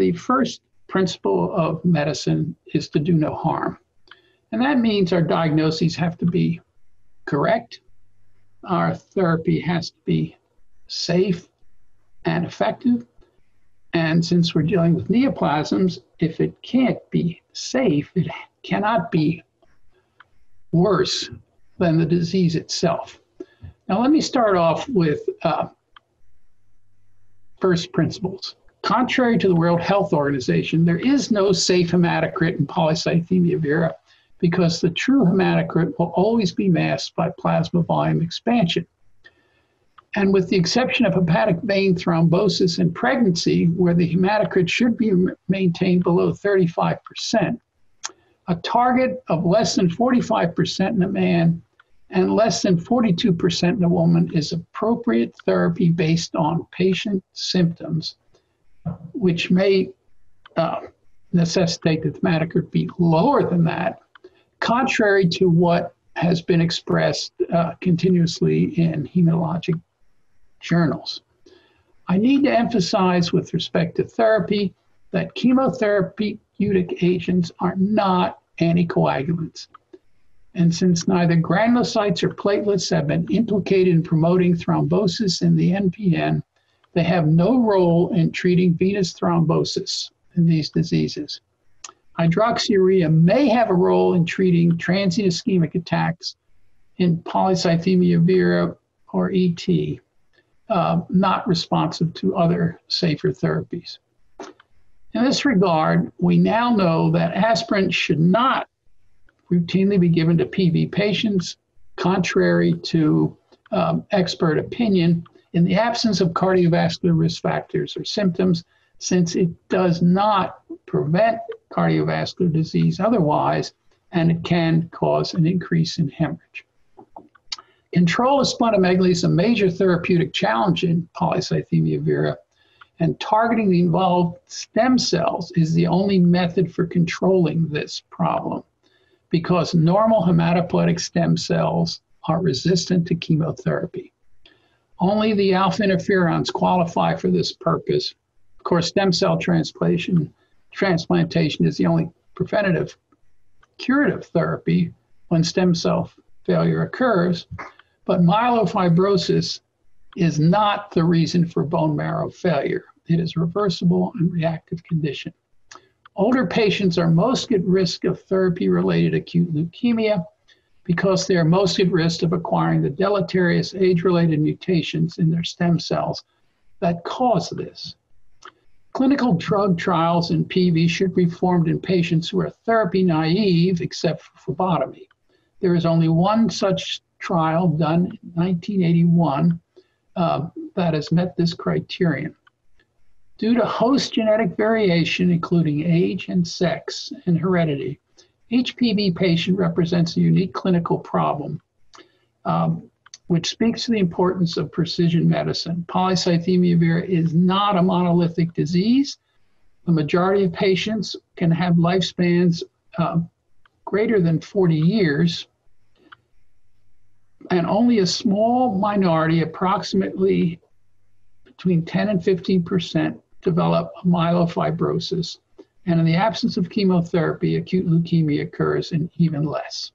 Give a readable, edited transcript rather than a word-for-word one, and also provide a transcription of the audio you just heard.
the first principle of medicine is to do no harm. And that means our diagnoses have to be correct. Our therapy has to be safe and effective. And since we're dealing with neoplasms, if it can't be safe, it cannot be worse than the disease itself. Now, let me start off with first principles. Contrary to the World Health Organization, there is no safe hematocrit in polycythemia vera because the true hematocrit will always be masked by plasma volume expansion. And with the exception of hepatic vein thrombosis in pregnancy, where the hematocrit should be maintained below 35%, a target of less than 45% in a man and less than 42% in a woman is appropriate therapy based on patient symptoms, which may necessitate the hematocrit be lower than that, contrary to what has been expressed continuously in hematologic journals. I need to emphasize with respect to therapy that chemotherapeutic agents are not anticoagulants. And since neither granulocytes or platelets have been implicated in promoting thrombosis in the NPN, they have no role in treating venous thrombosis in these diseases. Hydroxyurea may have a role in treating transient ischemic attacks in polycythemia vera or ET, not responsive to other safer therapies. In this regard, we now know that aspirin should not routinely be given to PV patients, contrary to expert opinion, in the absence of cardiovascular risk factors or symptoms, since it does not prevent cardiovascular disease otherwise, and it can cause an increase in hemorrhage. Control of splenomegaly is a major therapeutic challenge in polycythemia vera, and targeting the involved stem cells is the only method for controlling this problem, because normal hematopoietic stem cells are resistant to chemotherapy. Only the alpha interferons qualify for this purpose. Of course, stem cell transplantation is the only preventative curative therapy when stem cell failure occurs, but myelofibrosis is not the reason for bone marrow failure. It is a reversible and reactive condition. Older patients are most at risk of therapy-related acute leukemia because they are most at risk of acquiring the deleterious age-related mutations in their stem cells that cause this. Clinical drug trials in PV should be performed in patients who are therapy naive except for phlebotomy. There is only one such trial done in 1981 that has met this criterion. Due to host genetic variation, including age and sex and heredity, each PV patient represents a unique clinical problem, which speaks to the importance of precision medicine. Polycythemia vera is not a monolithic disease. The majority of patients can have lifespans greater than 40 years, and only a small minority, approximately between 10 and 15%, develop myelofibrosis. And in the absence of chemotherapy, acute leukemia occurs in even less.